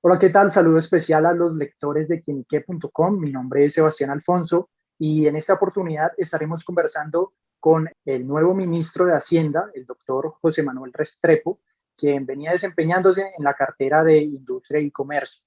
Hola, ¿qué tal? Saludo especial a los lectores de quienique.com. Mi nombre es Sebastián Alfonso y en esta oportunidad estaremos conversando con el nuevo ministro de Hacienda, el doctor José Manuel Restrepo, quien venía desempeñándose en la cartera de Industria y Comercio.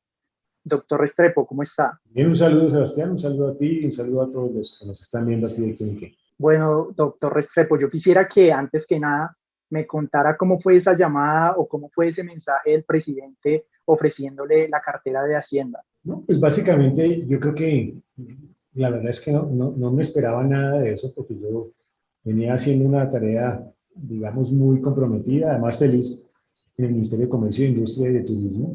Doctor Restrepo, ¿cómo está? Bien, un saludo Sebastián, un saludo a ti y un saludo a todos los que nos están viendo aquí de Quinique. Bueno, doctor Restrepo, yo quisiera que antes que nada me contara cómo fue esa llamada o cómo fue ese mensaje del presidente ofreciéndole la cartera de Hacienda. No, pues básicamente yo creo que la verdad es que no me esperaba nada de eso porque yo venía haciendo una tarea, digamos, muy comprometida, además feliz en el Ministerio de Comercio, Industria y de Turismo.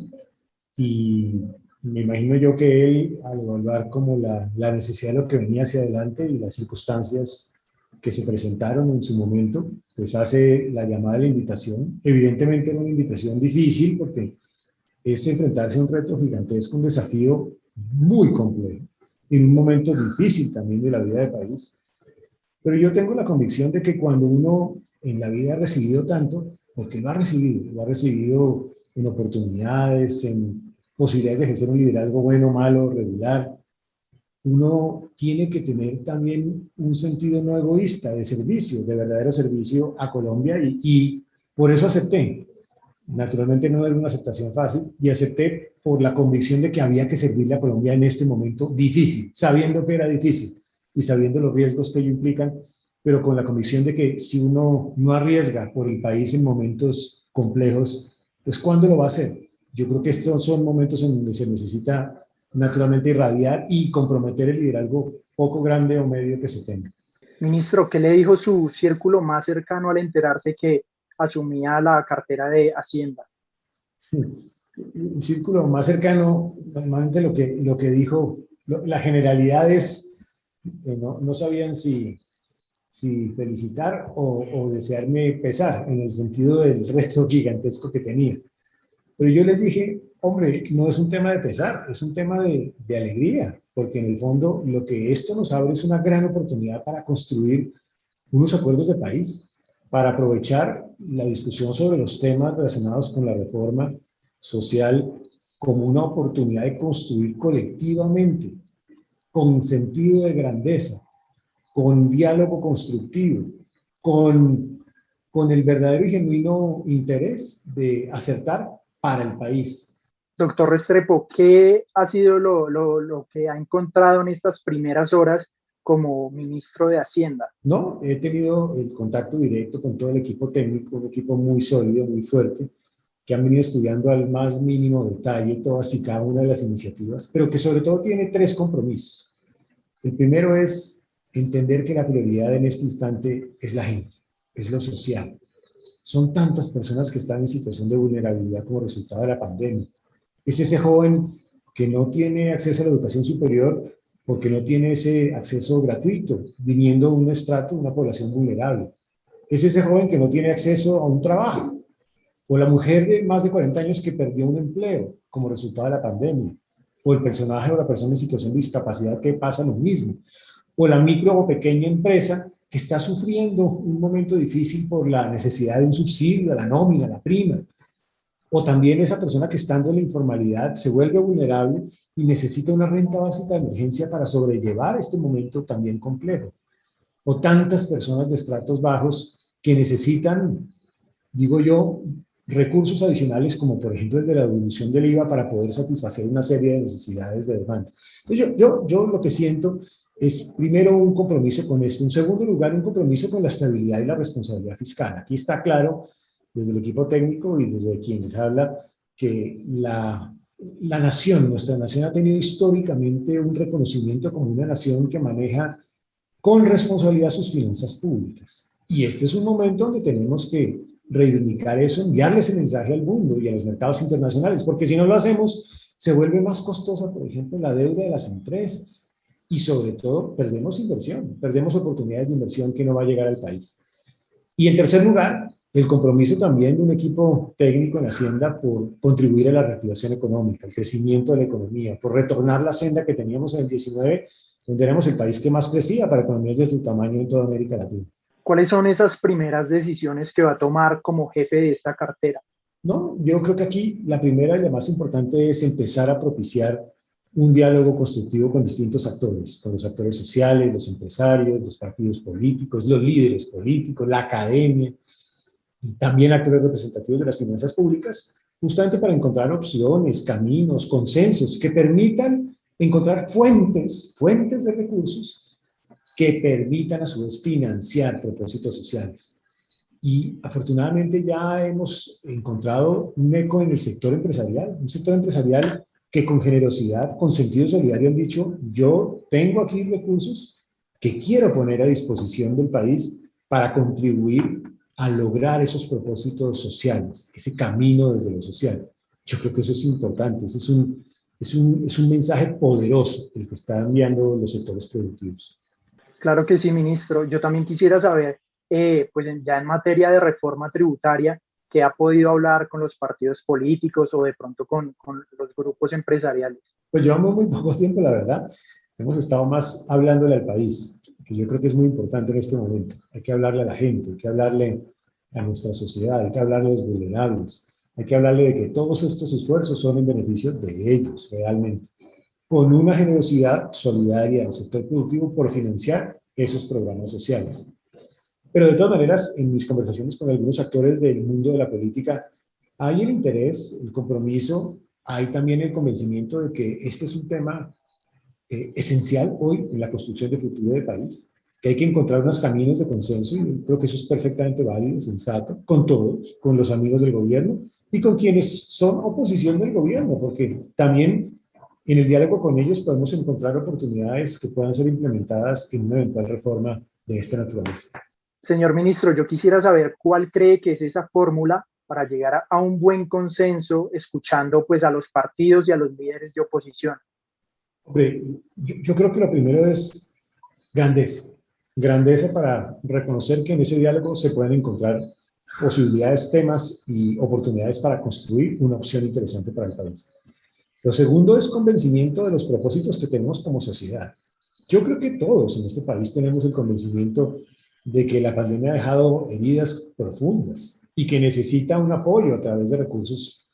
Y me imagino yo que él, al evaluar como la necesidad de lo que venía hacia adelante y las circunstancias que se presentaron en su momento, pues hace la llamada de la invitación. Evidentemente era una invitación difícil porque es enfrentarse a un reto gigantesco, un desafío muy complejo, en un momento difícil también de la vida del país. Pero yo tengo la convicción de que cuando uno en la vida ha recibido tanto, porque lo ha recibido en oportunidades, en posibilidades de ejercer un liderazgo bueno, malo, regular, uno tiene que tener también un sentido no egoísta de servicio, de verdadero servicio a Colombia y por eso acepté. Naturalmente no era una aceptación fácil y acepté por la convicción de que había que servirle a Colombia en este momento difícil, sabiendo que era difícil y sabiendo los riesgos que ello implican, pero con la convicción de que si uno no arriesga por el país en momentos complejos, pues ¿cuándo lo va a hacer? Yo creo que estos son momentos en donde se necesita naturalmente irradiar y comprometer el liderazgo poco grande o medio que se tenga. Ministro, ¿qué le dijo su círculo más cercano al enterarse que asumía la cartera de Hacienda? El círculo más cercano, normalmente lo que dijo, la generalidad es que no sabían si felicitar o desearme pesar, en el sentido del reto gigantesco que tenía. Pero yo les dije, hombre, no es un tema de pesar, es un tema de alegría, porque en el fondo lo que esto nos abre es una gran oportunidad para construir unos acuerdos de país, para aprovechar la discusión sobre los temas relacionados con la reforma social como una oportunidad de construir colectivamente, con sentido de grandeza, con diálogo constructivo, con el verdadero y genuino interés de acertar para el país. Doctor Restrepo, ¿qué ha sido lo que ha encontrado en estas primeras horas como ministro de Hacienda? No, he tenido el contacto directo con todo el equipo técnico, un equipo muy sólido, muy fuerte, que han venido estudiando al más mínimo detalle todas y cada una de las iniciativas, pero que sobre todo tiene tres compromisos. El primero es entender que la prioridad en este instante es la gente, es lo social. Son tantas personas que están en situación de vulnerabilidad como resultado de la pandemia. Es ese joven que no tiene acceso a la educación superior porque no tiene ese acceso gratuito, viniendo de un estrato, una población vulnerable. Es ese joven que no tiene acceso a un trabajo, o la mujer de más de 40 años que perdió un empleo como resultado de la pandemia, o el personaje o la persona en situación de discapacidad que pasa lo mismo, o la micro o pequeña empresa que está sufriendo un momento difícil por la necesidad de un subsidio, la nómina, la prima, o también esa persona que estando en la informalidad se vuelve vulnerable y necesita una renta básica de emergencia para sobrellevar este momento también complejo, o tantas personas de estratos bajos que necesitan, digo yo, recursos adicionales como por ejemplo el de la devolución del IVA para poder satisfacer una serie de necesidades de demanda. Entonces yo lo que siento es primero un compromiso con esto, en segundo lugar un compromiso con la estabilidad y la responsabilidad fiscal. Aquí está claro desde el equipo técnico y desde quien les habla que la nación, nuestra nación ha tenido históricamente un reconocimiento como una nación que maneja con responsabilidad sus finanzas públicas. Y este es un momento donde tenemos que reivindicar eso, enviarle ese mensaje al mundo y a los mercados internacionales, porque si no lo hacemos, se vuelve más costosa, por ejemplo, la deuda de las empresas. Y sobre todo, perdemos inversión, perdemos oportunidades de inversión que no va a llegar al país. Y en tercer lugar, el compromiso también de un equipo técnico en Hacienda por contribuir a la reactivación económica, el crecimiento de la economía, por retornar la senda que teníamos en el 19, donde éramos el país que más crecía para economías de su tamaño en toda América Latina. ¿Cuáles son esas primeras decisiones que va a tomar como jefe de esta cartera? No, yo creo que aquí la primera y la más importante es empezar a propiciar un diálogo constructivo con distintos actores, con los actores sociales, los empresarios, los partidos políticos, los líderes políticos, la academia, y también actores representativos de las finanzas públicas, justamente para encontrar opciones, caminos, consensos que permitan encontrar fuentes de recursos que permitan a su vez financiar propósitos sociales. Y afortunadamente ya hemos encontrado un eco en el sector empresarial, un sector empresarial que con generosidad, con sentido solidario han dicho, yo tengo aquí recursos que quiero poner a disposición del país para contribuir a lograr esos propósitos sociales, ese camino desde lo social. Yo creo que eso es importante, ese es un mensaje poderoso el que están enviando los sectores productivos. Claro que sí, ministro. Yo también quisiera saber, pues ya en materia de reforma tributaria, ¿qué ha podido hablar con los partidos políticos o de pronto con los grupos empresariales? Pues llevamos muy poco tiempo, la verdad. Hemos estado más hablándole al país, que yo creo que es muy importante en este momento. Hay que hablarle a la gente, hay que hablarle a nuestra sociedad, hay que hablarle a los vulnerables, hay que hablarle de que todos estos esfuerzos son en beneficio de ellos, realmente, con una generosidad solidaria del sector productivo por financiar esos programas sociales. Pero de todas maneras, en mis conversaciones con algunos actores del mundo de la política, hay el interés, el compromiso, hay también el convencimiento de que este es un tema esencial hoy en la construcción del futuro del país, que hay que encontrar unos caminos de consenso y creo que eso es perfectamente válido, sensato, con todos, con los amigos del gobierno y con quienes son oposición del gobierno, porque también en el diálogo con ellos podemos encontrar oportunidades que puedan ser implementadas en una eventual reforma de esta naturaleza. Señor ministro, yo quisiera saber cuál cree que es esa fórmula para llegar a un buen consenso, escuchando pues a los partidos y a los líderes de oposición. Hombre, yo creo que lo primero es grandeza. Grandeza para reconocer que en ese diálogo se pueden encontrar posibilidades, temas y oportunidades para construir una opción interesante para el país. Lo segundo es convencimiento de los propósitos que tenemos como sociedad. Yo creo que todos en este país tenemos el convencimiento de que la pandemia ha dejado heridas profundas y que necesita un apoyo a través de recursos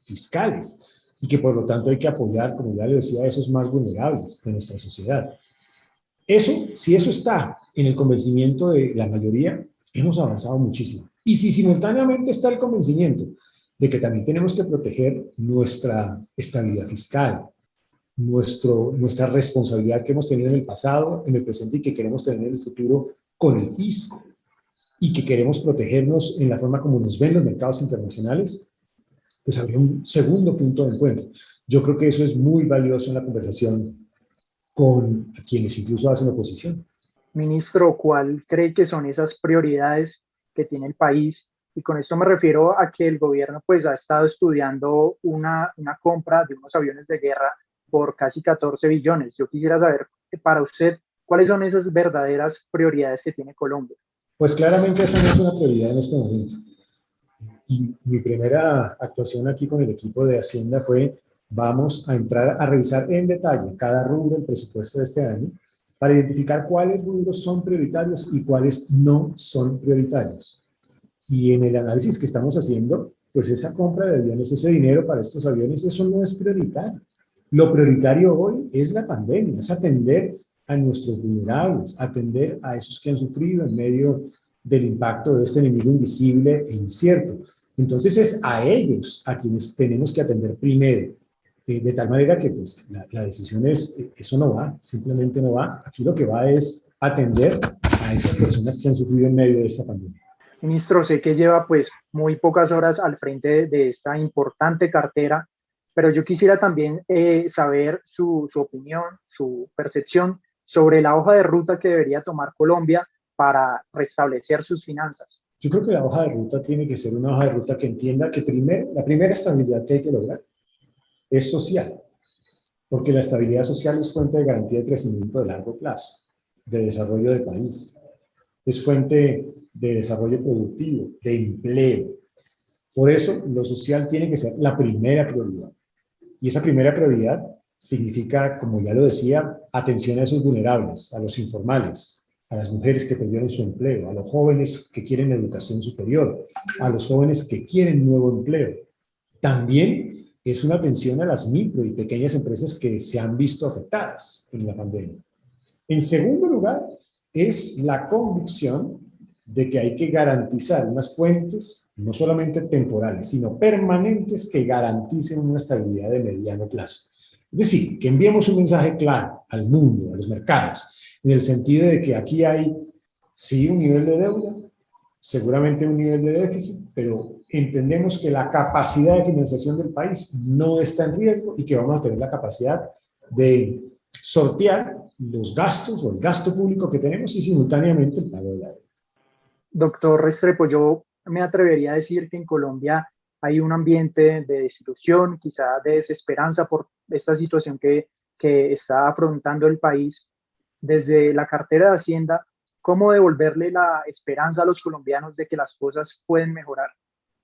fiscales y que por lo tanto hay que apoyar, como ya le decía, a esos más vulnerables de nuestra sociedad. Eso, si eso está en el convencimiento de la mayoría, hemos avanzado muchísimo. Y si simultáneamente está el convencimiento de que también tenemos que proteger nuestra estabilidad fiscal, nuestra responsabilidad que hemos tenido en el pasado, en el presente y que queremos tener en el futuro con el fisco, y que queremos protegernos en la forma como nos ven los mercados internacionales, pues habría un segundo punto de encuentro. Yo creo que eso es muy valioso en la conversación con quienes incluso hacen oposición. Ministro, ¿cuál cree que son esas prioridades que tiene el país? Y con esto me refiero a que el gobierno pues ha estado estudiando una compra de unos aviones de guerra por casi 14 billones. Yo quisiera saber para usted cuáles son esas verdaderas prioridades que tiene Colombia. Pues claramente esa no es una prioridad en este momento. Y mi primera actuación aquí con el equipo de Hacienda fue, vamos a entrar a revisar en detalle cada rubro del presupuesto de este año para identificar cuáles rubros son prioritarios y cuáles no son prioritarios. Y en el análisis que estamos haciendo, pues esa compra de aviones, ese dinero para estos aviones, eso no es prioritario. Lo prioritario hoy es la pandemia, es atender a nuestros vulnerables, atender a esos que han sufrido en medio del impacto de este enemigo invisible e incierto. Entonces es a ellos a quienes tenemos que atender primero, de tal manera que pues, la decisión es, eso no va, simplemente no va. Aquí lo que va es atender a estas personas que han sufrido en medio de esta pandemia. Ministro, sé que lleva pues muy pocas horas al frente de esta importante cartera, pero yo quisiera también saber su opinión, su percepción sobre la hoja de ruta que debería tomar Colombia para restablecer sus finanzas. Yo creo que la hoja de ruta tiene que ser una hoja de ruta que entienda que la primera estabilidad que hay que lograr es social, porque la estabilidad social es fuente de garantía de crecimiento de largo plazo, de desarrollo del país, es fuente de desarrollo productivo, de empleo. Por eso, lo social tiene que ser la primera prioridad. Y esa primera prioridad significa, como ya lo decía, atención a esos vulnerables, a los informales, a las mujeres que perdieron su empleo, a los jóvenes que quieren educación superior, a los jóvenes que quieren nuevo empleo. También es una atención a las micro y pequeñas empresas que se han visto afectadas en la pandemia. En segundo lugar, es la convicción de que hay que garantizar unas fuentes, no solamente temporales, sino permanentes, que garanticen una estabilidad de mediano plazo. Es decir, que enviemos un mensaje claro al mundo, a los mercados, en el sentido de que aquí hay, sí, un nivel de deuda, seguramente un nivel de déficit, pero entendemos que la capacidad de financiación del país no está en riesgo y que vamos a tener la capacidad de sortear los gastos o el gasto público que tenemos y simultáneamente el pago de la deuda. Doctor Restrepo, yo me atrevería a decir que en Colombia hay un ambiente de desilusión, quizá de desesperanza por esta situación que está afrontando el país. Desde la cartera de Hacienda, ¿cómo devolverle la esperanza a los colombianos de que las cosas pueden mejorar?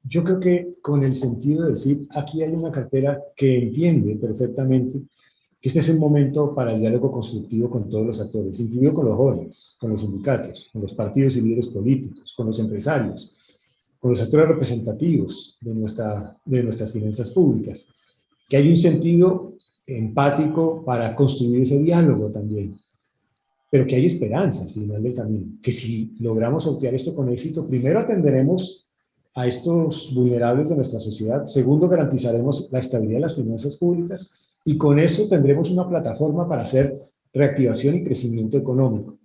Yo creo que con el sentido de decir, aquí hay una cartera que entiende perfectamente que este es el momento para el diálogo constructivo con todos los actores, incluido con los jóvenes, con los sindicatos, con los partidos y líderes políticos, con los empresarios, con los actores representativos de nuestras finanzas públicas, que hay un sentido empático para construir ese diálogo también, pero que hay esperanza al final del camino, que si logramos sortear esto con éxito, primero atenderemos a estos vulnerables de nuestra sociedad, segundo garantizaremos la estabilidad de las finanzas públicas y con eso tendremos una plataforma para hacer reactivación y crecimiento económico.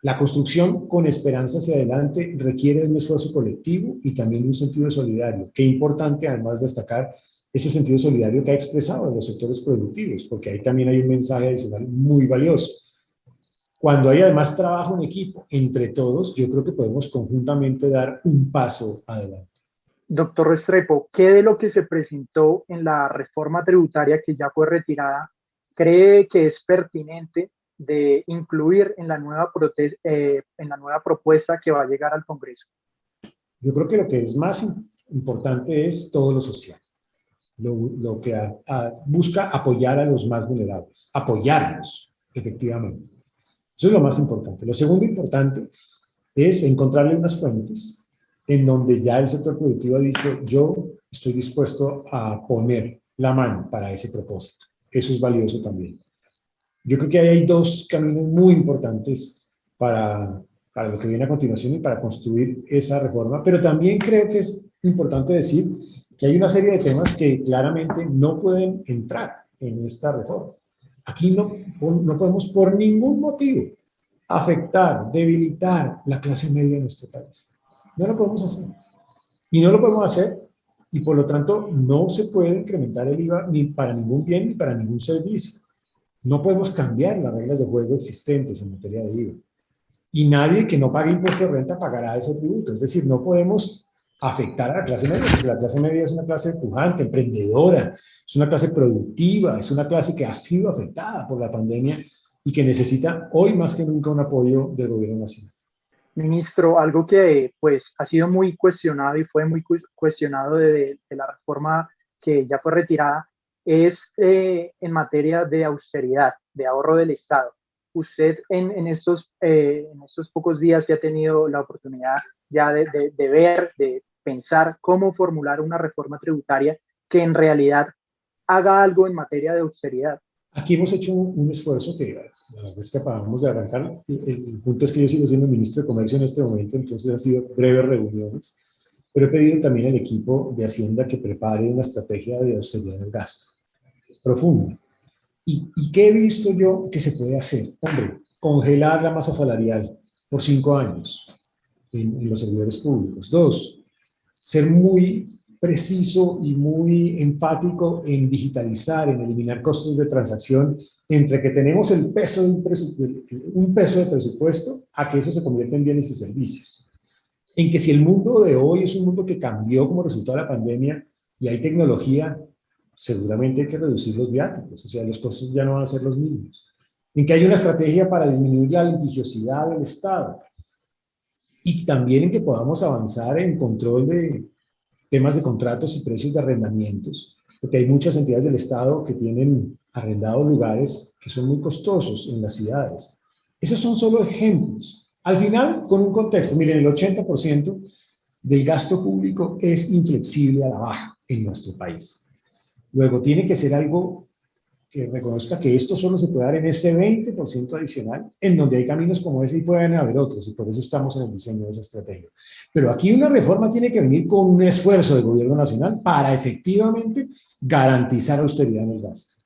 La construcción con esperanza hacia adelante requiere de un esfuerzo colectivo y también de un sentido solidario. Qué importante además destacar ese sentido solidario que ha expresado en los sectores productivos, porque ahí también hay un mensaje adicional muy valioso. Cuando hay además trabajo en equipo entre todos, yo creo que podemos conjuntamente dar un paso adelante. Doctor Restrepo, ¿qué de lo que se presentó en la reforma tributaria que ya fue retirada cree que es pertinente de incluir en en la nueva propuesta que va a llegar al Congreso? Yo creo que lo que es más importante es todo lo social, lo que busca apoyar a los más vulnerables, apoyarlos efectivamente. Eso es lo más importante. Lo segundo importante es encontrarle unas fuentes en donde ya el sector productivo ha dicho, yo estoy dispuesto a poner la mano para ese propósito. Eso es valioso también. Yo creo que ahí hay dos caminos muy importantes para lo que viene a continuación y para construir esa reforma, pero también creo que es importante decir que hay una serie de temas que claramente no pueden entrar en esta reforma. Aquí no podemos por ningún motivo afectar, debilitar la clase media de nuestro país. No lo podemos hacer. Y no lo podemos hacer y por lo tanto no se puede incrementar el IVA ni para ningún bien ni para ningún servicio. No podemos cambiar las reglas de juego existentes en materia de IVA. Y nadie que no pague impuesto de renta pagará ese tributo. Es decir, no podemos afectar a la clase media, porque la clase media es una clase pujante, emprendedora, es una clase productiva, es una clase que ha sido afectada por la pandemia y que necesita hoy más que nunca un apoyo del gobierno nacional. Ministro, algo que pues ha sido muy cuestionado y fue muy cuestionado de la reforma que ya fue retirada es en materia de austeridad, de ahorro del Estado. Usted en estos pocos días que ha tenido la oportunidad ya de ver, de pensar cómo formular una reforma tributaria que en realidad haga algo en materia de austeridad. Aquí hemos hecho un esfuerzo que la verdad es que acabamos de arrancar. El punto es que yo sigo siendo ministro de Comercio en este momento, entonces han sido breves reuniones, pero he pedido también al equipo de Hacienda que prepare una estrategia de austeridad del gasto profunda. ¿Y qué he visto yo que se puede hacer? Hombre, congelar la masa salarial por 5 años en los servidores públicos. 2, ser muy preciso y muy enfático en digitalizar, en eliminar costos de transacción entre que tenemos el peso de un peso de presupuesto a que eso se convierta en bienes y servicios. En que si el mundo de hoy es un mundo que cambió como resultado de la pandemia y hay tecnología, seguramente hay que reducir los viáticos, o sea, los costos ya no van a ser los mismos. En que hay una estrategia para disminuir la litigiosidad del Estado. Y también en que podamos avanzar en control de temas de contratos y precios de arrendamientos, porque hay muchas entidades del Estado que tienen arrendados lugares que son muy costosos en las ciudades. Esos son solo ejemplos Al final, con un contexto, miren, el 80% del gasto público es inflexible a la baja en nuestro país. Luego, tiene que ser algo que reconozca que esto solo se puede dar en ese 20% adicional, en donde hay caminos como ese y pueden haber otros, y por eso estamos en el diseño de esa estrategia. Pero aquí una reforma tiene que venir con un esfuerzo del gobierno nacional para efectivamente garantizar austeridad en el gasto.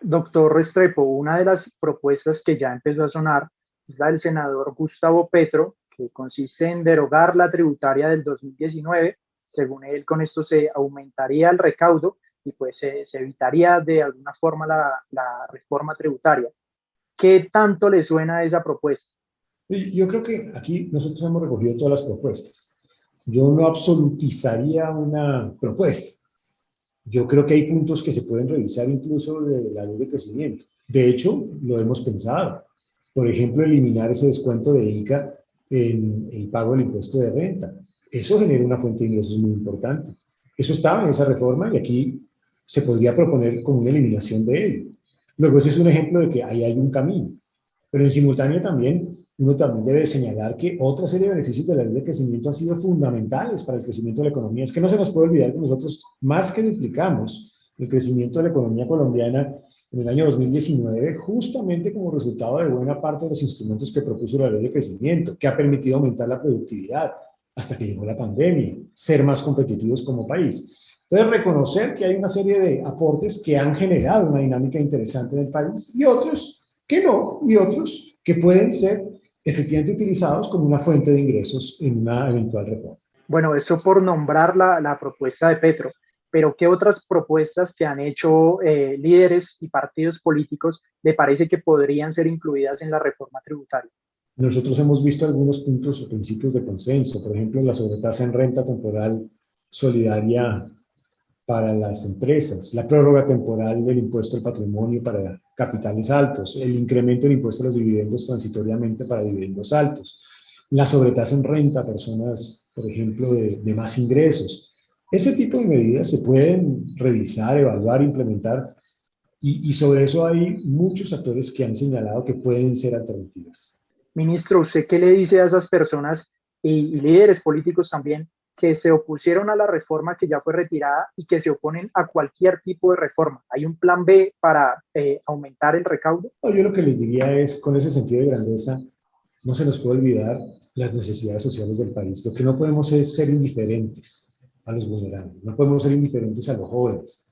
Doctor Restrepo, una de las propuestas que ya empezó a sonar es la del senador Gustavo Petro, que consiste en derogar la tributaria del 2019. Según él, con esto se aumentaría el recaudo y pues se evitaría de alguna forma la reforma tributaria. ¿Qué tanto le suena a esa propuesta? Yo creo que aquí nosotros hemos recogido todas las propuestas. Yo no absolutizaría una propuesta. Yo creo que hay puntos que se pueden revisar incluso de la ley de crecimiento. De hecho, lo hemos pensado. Por ejemplo, eliminar ese descuento de ICA en el pago del impuesto de renta. Eso genera una fuente de ingresos muy importante. Eso estaba en esa reforma y aquí se podría proponer como una eliminación de ello. Luego, ese es un ejemplo de que ahí hay un camino. Pero en simultáneo también, uno también debe señalar que otra serie de beneficios de la ley de crecimiento han sido fundamentales para el crecimiento de la economía. Es que no se nos puede olvidar que nosotros más que duplicamos el crecimiento de la economía colombiana en el año 2019, justamente como resultado de buena parte de los instrumentos que propuso la ley de crecimiento, que ha permitido aumentar la productividad hasta que llegó la pandemia, ser más competitivos como país. Entonces, reconocer que hay una serie de aportes que han generado una dinámica interesante en el país y otros que no, y otros que pueden ser efectivamente utilizados como una fuente de ingresos en una eventual reforma. Bueno, eso por nombrar la propuesta de Petro, pero ¿qué otras propuestas que han hecho líderes y partidos políticos le parece que podrían ser incluidas en la reforma tributaria? Nosotros hemos visto algunos puntos o principios de consenso, por ejemplo, la sobretasa en renta temporal solidaria para las empresas, la prórroga temporal del impuesto al patrimonio para capitales altos, el incremento del impuesto a los dividendos transitoriamente para dividendos altos, la sobretasa en renta a personas, por ejemplo, de más ingresos. Ese tipo de medidas se pueden revisar, evaluar, implementar y sobre eso hay muchos actores que han señalado que pueden ser alternativas. Ministro, ¿usted qué le dice a esas personas y líderes políticos también que se opusieron a la reforma que ya fue retirada y que se oponen a cualquier tipo de reforma? ¿Hay un plan B para aumentar el recaudo? Yo lo que les diría es, con ese sentido de grandeza, no se nos puede olvidar las necesidades sociales del país. Lo que no podemos es ser indiferentes a los vulnerables, no podemos ser indiferentes a los jóvenes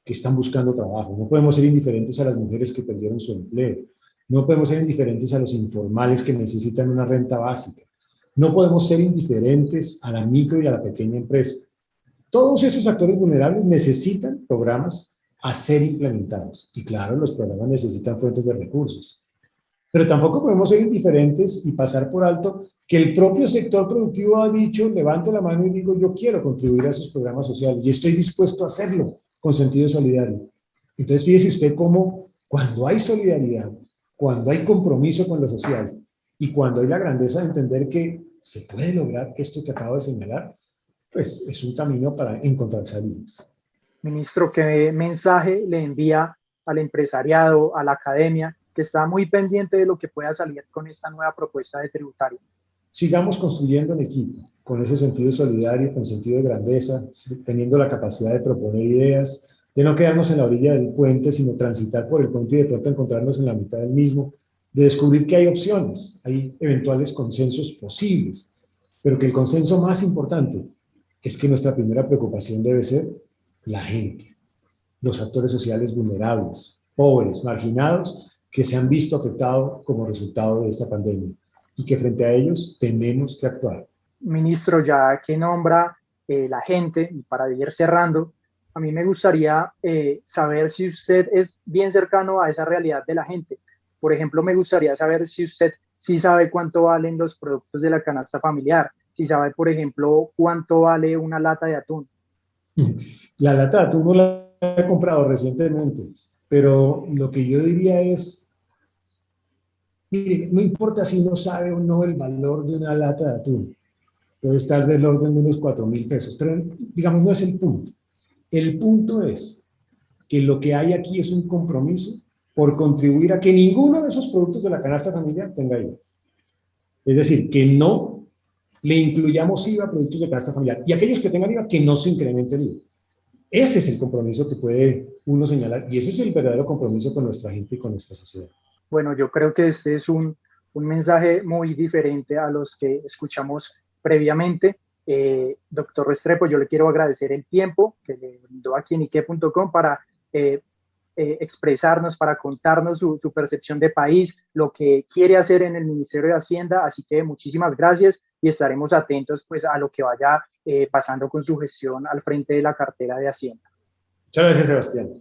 que están buscando trabajo, no podemos ser indiferentes a las mujeres que perdieron su empleo, no podemos ser indiferentes a los informales que necesitan una renta básica, no podemos ser indiferentes a la micro y a la pequeña empresa. Todos esos actores vulnerables necesitan programas a ser implementados. Y claro, los programas necesitan fuentes de recursos. Pero tampoco podemos ser indiferentes y pasar por alto que el propio sector productivo ha dicho, levanto la mano y digo, yo quiero contribuir a esos programas sociales y estoy dispuesto a hacerlo con sentido solidario. Entonces, fíjese usted cómo cuando hay solidaridad, cuando hay compromiso con lo social y cuando hay la grandeza de entender que se puede lograr esto que acabo de señalar, pues es un camino para encontrar salidas. Ministro, ¿qué mensaje le envía al empresariado, a la academia, que está muy pendiente de lo que pueda salir con esta nueva propuesta de tributario? Sigamos construyendo en equipo, con ese sentido solidario, con sentido de grandeza, teniendo la capacidad de proponer ideas, de no quedarnos en la orilla del puente, sino transitar por el puente y de pronto encontrarnos en la mitad del mismo, de descubrir que hay opciones, hay eventuales consensos posibles, pero que el consenso más importante es que nuestra primera preocupación debe ser la gente, los actores sociales vulnerables, pobres, marginados, que se han visto afectados como resultado de esta pandemia y que frente a ellos tenemos que actuar. Ministro, ya que nombra la gente, y para ir cerrando, a mí me gustaría saber si usted es bien cercano a esa realidad de la gente. Por ejemplo, me gustaría saber si usted sí sabe cuánto valen los productos de la canasta familiar, si sabe, por ejemplo, cuánto vale una lata de atún. La lata de atún no la he comprado recientemente, pero lo que yo diría es, mire, no importa si uno sabe o no el valor de una lata de atún, puede estar del orden de unos 4.000 pesos, pero digamos no es el punto. El punto es que lo que hay aquí es un compromiso por contribuir a que ninguno de esos productos de la canasta familiar tenga IVA. Es decir, que no le incluyamos IVA a productos de canasta familiar y aquellos que tengan IVA que no se incrementen IVA. Ese es el compromiso que puede uno señalar y ese es el verdadero compromiso con nuestra gente y con nuestra sociedad. Bueno, yo creo que este es un mensaje muy diferente a los que escuchamos previamente. Doctor Restrepo, yo le quiero agradecer el tiempo que le brindó aquí en Ike.com para expresarnos, para contarnos su percepción de país, lo que quiere hacer en el Ministerio de Hacienda. Así que muchísimas gracias y estaremos atentos pues, a lo que vaya pasando con su gestión al frente de la cartera de Hacienda. Muchas gracias, Sebastián.